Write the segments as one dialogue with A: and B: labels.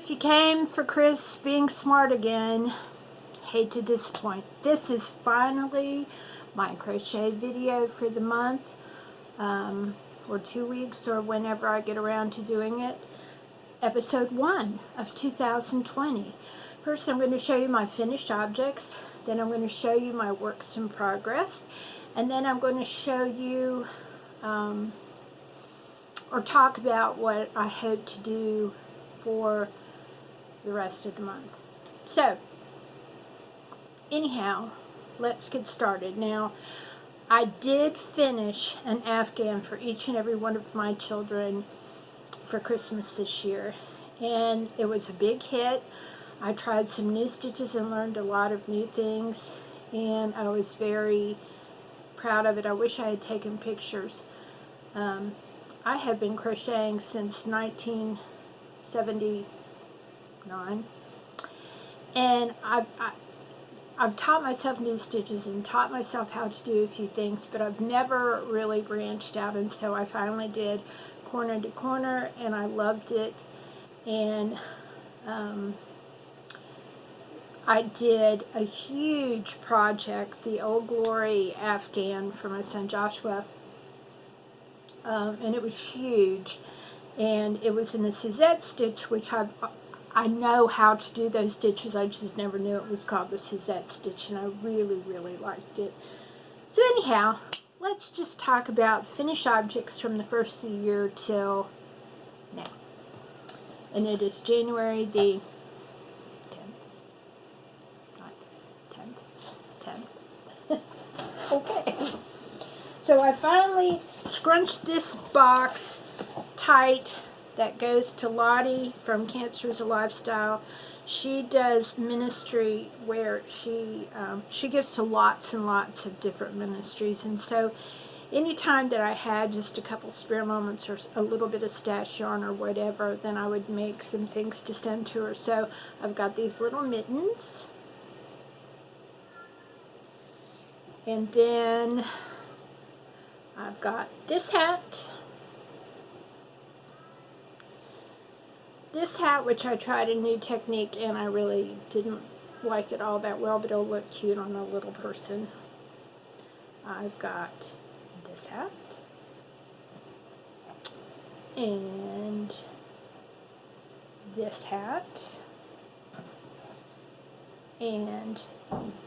A: If you came for Chris being smart again, hate to disappoint. This is finally my crochet video for the month, or 2 weeks, or whenever I get around to doing it. Episode 1 of 2020. First, I'm going to show you my finished objects. Then I'm going to show you my works in progress. And then I'm going to show you, or talk about what I hope to do for the rest of the month. So, anyhow, let's get started. Now, I did finish an Afghan for each and every one of my children for Christmas this year, and it was a big hit. I tried some new stitches and learned a lot of new things, and I was very proud of it. I wish I had taken pictures. I have been crocheting since 1979, and I've taught myself new stitches and taught myself how to do a few things, but I've never really branched out, and so I finally did corner to corner, and I loved it. And I did a huge project, the Old Glory Afghan for my son Joshua, and it was huge, and it was in a Suzette stitch, which I know how to do those stitches. I just never knew it was called the Suzette stitch, and I really, really liked it. So anyhow, let's just talk about finished objects from the first of the year till now. And it is January the 10th. Okay. So I finally scrunched this box tight. That goes to Lodi from Cancer's a Lifestyle. She does ministry where she gives to lots and lots of different ministries. And so anytime that I had just a couple spare moments or a little bit of stash yarn or whatever, then I would make some things to send to her. So I've got these little mittens. And then I've got this hat. This hat, which I tried a new technique, and I really didn't like it all that well, but it'll look cute on a little person. I've got this hat, and this hat, and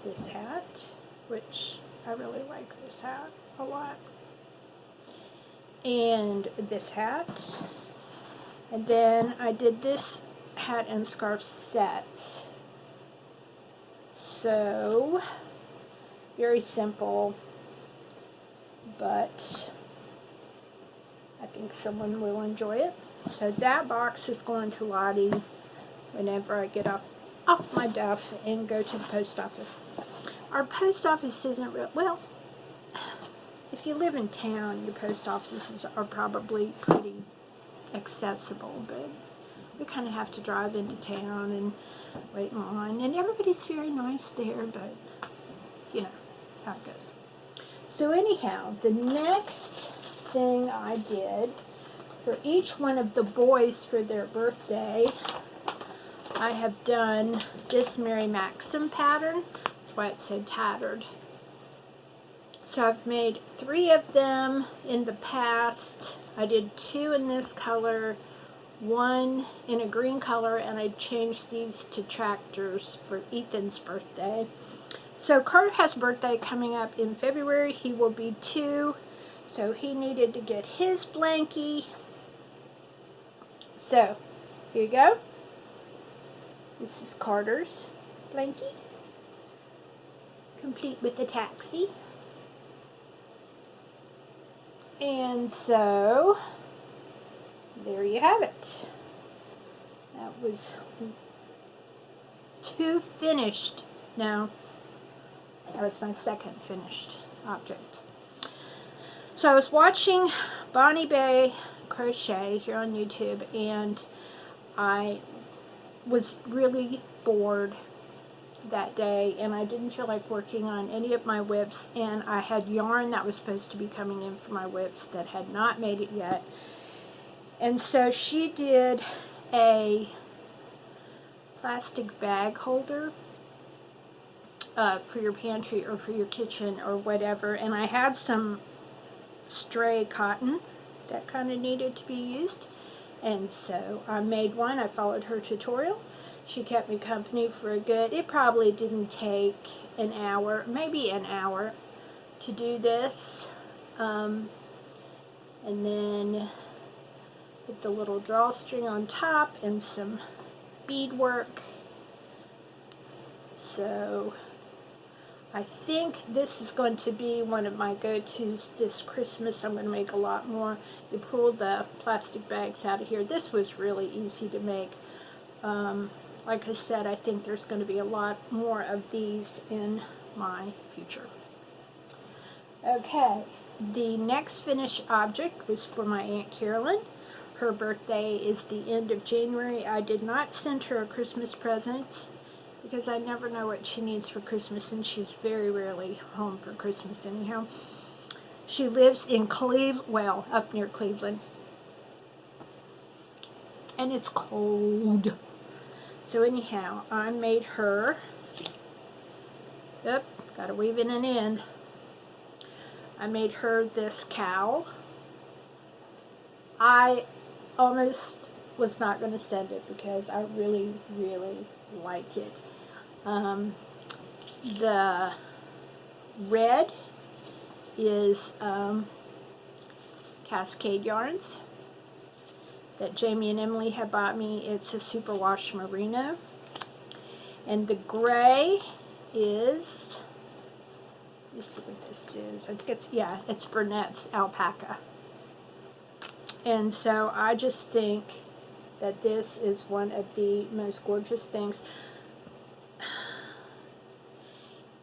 A: this hat, which I really like this hat a lot, and this hat. And then I did this hat and scarf set. So, very simple, but I think someone will enjoy it. So that box is going to Lodi whenever I get off my duff and go to the post office. Our post office isn't real, well, if you live in town, your post offices are probably pretty accessible, but we kind of have to drive into town and wait in line, and everybody's very nice there, but you know how it goes. So anyhow, the next thing I did for each one of the boys for their birthday, I have done this Mary Maxim pattern. That's why it's so tattered. So I've made 3 of them in the past. I did 2 in this color, 1 in a green color, and I changed these to tractors for Ethan's birthday. So Carter has a birthday coming up in February. He will be 2, so he needed to get his blankie. So, here you go. This is Carter's blankie, complete with a taxi. And so, there you have it. That was 2 finished. No, that was my second finished object. So I was watching Bonnie Bay Crochet here on YouTube, and I was really bored that day, and I didn't feel like working on any of my whips, and I had yarn that was supposed to be coming in for my whips that had not made it yet. And so she did a plastic bag holder for your pantry or for your kitchen or whatever, and I had some stray cotton that kind of needed to be used, and so I made one. I followed her tutorial. She kept me company for a good, it probably didn't take an hour, maybe an hour to do this. And then with the little drawstring on top and some beadwork. So I think this is going to be one of my go-tos this Christmas. I'm going to make a lot more. You pull the plastic bags out of here. This was really easy to make. Like I said, I think there's going to be a lot more of these in my future. Okay, the next finished object was for my Aunt Carolyn. Her birthday is the end of January. I did not send her a Christmas present because I never know what she needs for Christmas, and she's very rarely home for Christmas anyhow. She lives in up near Cleveland. And it's cold. So anyhow, I made her, gotta weave in an end. I made her this cowl. I almost was not going to send it because I really, really like it. The red is Cascade yarns that Jamie and Emily have bought me. It's a superwash merino. And the gray is, let's see what this is. I think it's Burnett's alpaca. And so I just think that this is one of the most gorgeous things.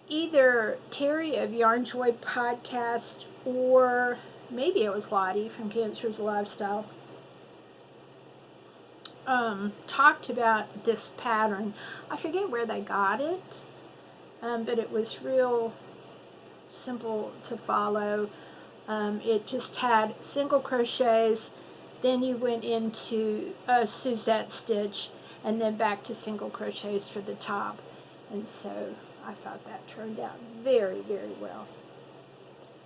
A: Either Terry of Yarn Joy podcast or maybe it was Lodi from Cancer's Lifestyle talked about this pattern. I forget where they got it, but it was real simple to follow. It just had single crochets, then you went into a Suzette stitch, and then back to single crochets for the top. And so I thought that turned out very, very well.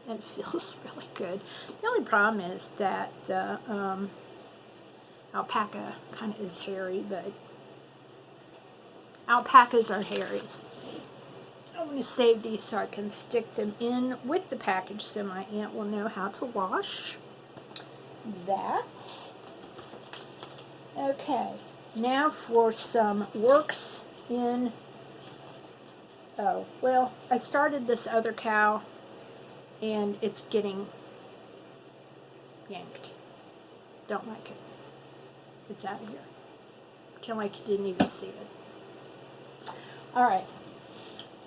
A: And it feels really good. The only problem is that the alpaca kind of is hairy, but alpacas are hairy. I'm going to save these so I can stick them in with the package so my aunt will know how to wash that. Okay, now for some works in, I started this other cow and it's getting yanked. Don't like it. It's out of here. Pretend like you didn't even see it. Alright.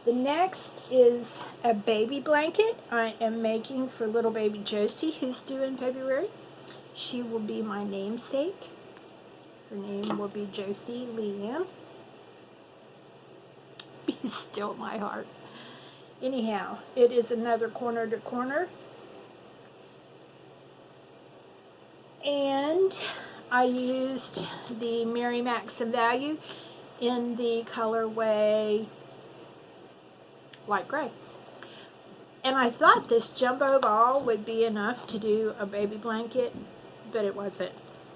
A: The next is a baby blanket I am making for little baby Josie, who's due in February. She will be my namesake. Her name will be Josie Leanne. Be still my heart. Anyhow, it is another corner to corner. And I used the Mary Maxim Value in the colorway light gray. And I thought this jumbo ball would be enough to do a baby blanket, but it wasn't.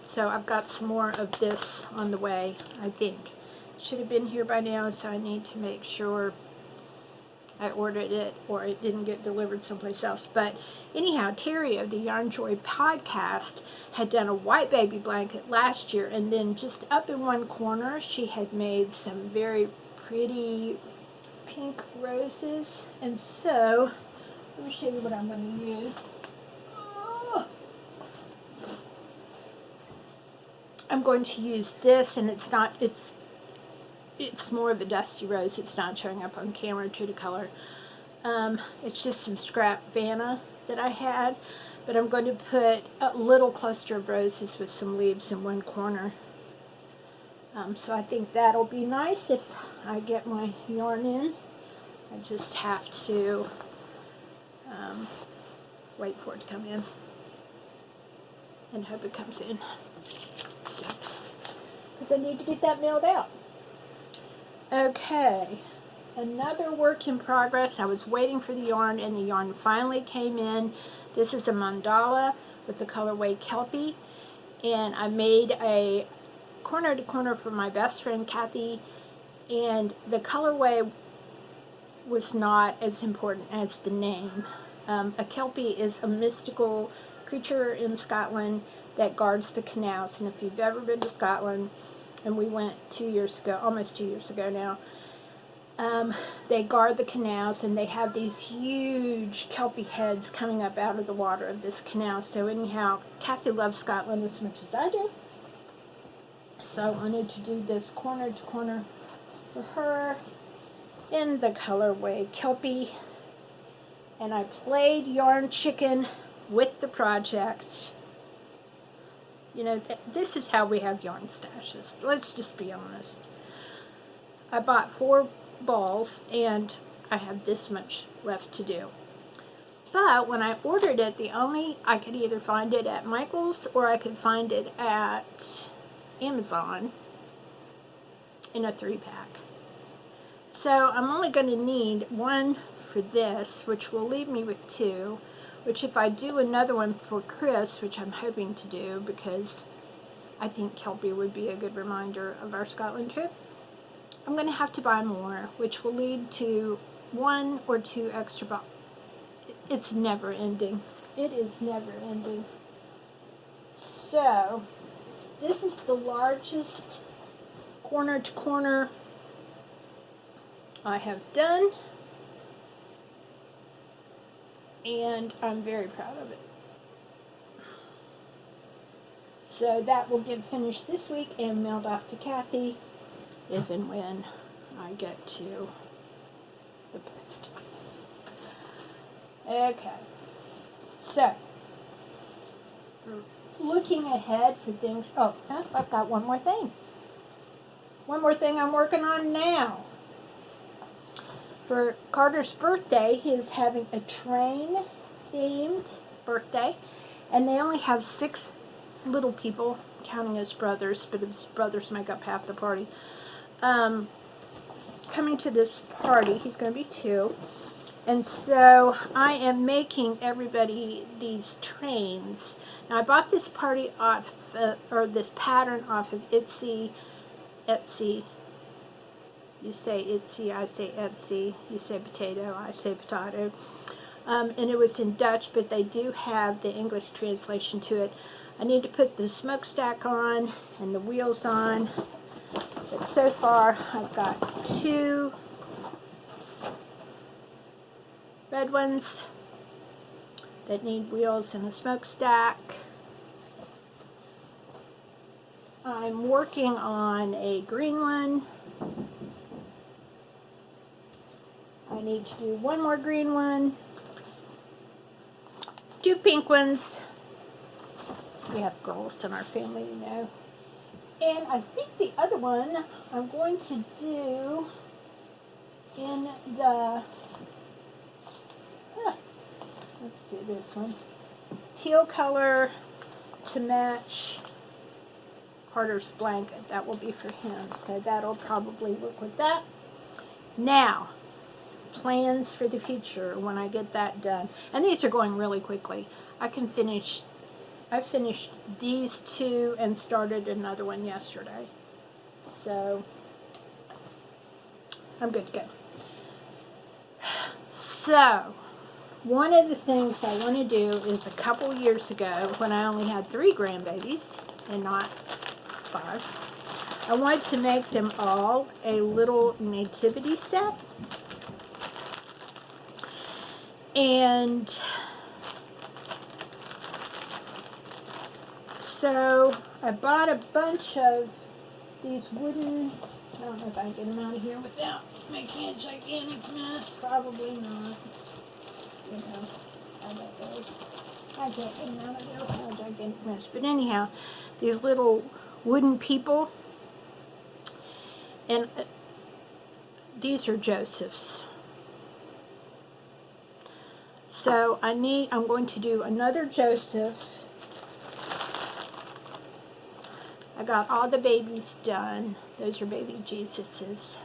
A: So I've got some more of this on the way, I think. Should have been here by now, so I need to make sure I ordered it or it didn't get delivered someplace else. But anyhow, Terry of the Yarn Joy podcast had done a white baby blanket last year, and then just up in one corner she had made some very pretty pink roses. And so let me show you what I'm going to use. I'm going to use this, and it's more of a dusty rose. It's not showing up on camera true to color. It's just some scrap Vanna that I had, but I'm going to put a little cluster of roses with some leaves in one corner. So I think that'll be nice if I get my yarn in. I just have to wait for it to come in and hope it comes in. So, because I need to get that mailed out. Okay, another work in progress. I was waiting for the yarn, and the yarn finally came in. This is a mandala with the colorway Kelpie, and I made a corner to corner for my best friend Kathy, and the colorway was not as important as the name. A Kelpie is a mystical creature in Scotland that guards the canals, and if you've ever been to Scotland, and we went 2 years ago, almost 2 years ago now, they guard the canals, and they have these huge Kelpie heads coming up out of the water of this canal. So anyhow, Kathy loves Scotland as much as I do, so I wanted to do this corner to corner for her in the colorway Kelpie, and I played yarn chicken with the project. You know, this is how we have yarn stashes. Let's just be honest. I bought 4 balls, and I have this much left to do. But when I ordered it, I could either find it at Michael's or I could find it at Amazon in a 3-pack. So I'm only going to need 1 for this, which will leave me with 2. Which if I do another one for Chris, which I'm hoping to do because I think Kelpie would be a good reminder of our Scotland trip, I'm going to have to buy more, which will lead to 1 or 2 extra boxes. It's never ending. It is never ending. So, this is the largest corner to corner I have done, and I'm very proud of it. So that will get finished this week and mailed off to Kathy if and when I get to the post office. Okay, so for looking ahead for things, I've got one more thing. One more thing I'm working on now. For Carter's birthday, he is having a train-themed birthday, and they only have 6 little people, counting his brothers, but his brothers make up half the party, coming to this party. He's going to be 2, and so I am making everybody these trains. Now I bought this party off, this pattern off of Etsy. You say Etsy, I say Etsy. You say potato, I say potato. And it was in Dutch, but they do have the English translation to it. I need to put the smokestack on and the wheels on. But so far, I've got 2 red ones that need wheels and a smokestack. I'm working on a green one. I need to do 1 more green one. 2 pink ones. We have girls in our family, you know. And I think the other one I'm going to do in the, let's do this one, teal color to match Carter's blanket. That will be for him, so that'll probably work with that. Now, plans for the future when I get that done. And these are going really quickly. I finished these 2 and started another one yesterday. So, I'm good to go. So, one of the things I want to do is a couple years ago, when I only had 3 grandbabies and not 5, I wanted to make them all a little nativity set. And so I bought a bunch of these wooden, I don't know if I can get them out of here without making a gigantic mess. Probably not. You know, how that goes. I can't get them out of there without a gigantic mess. But anyhow, these little wooden people. And these are Joseph's. So I'm going to do another Joseph. I got all the babies done. Those are baby Jesuses.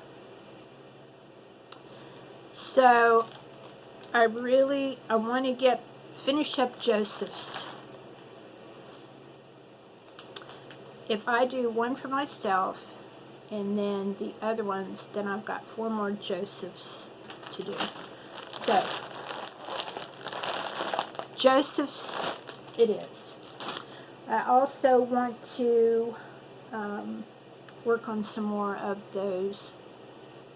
A: So I want to finish up Joseph's. If I do one for myself and then the other ones, then I've got 4 more Joseph's to do. So Joseph's it is. I also want to work on some more of those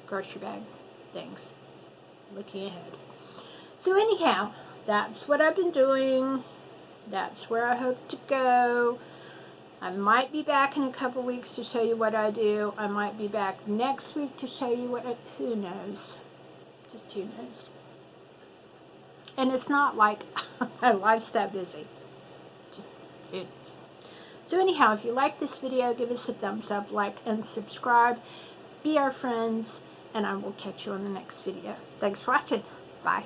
A: grocery bag things. Looking ahead. So anyhow, that's what I've been doing. That's where I hope to go. I might be back in a couple weeks to show you what I do. I might be back next week to show you who knows. Just who knows. And it's not like my life's that busy. Just it. So anyhow, if you like this video, give us a thumbs up, like, and subscribe. Be our friends, and I will catch you on the next video. Thanks for watching. Bye.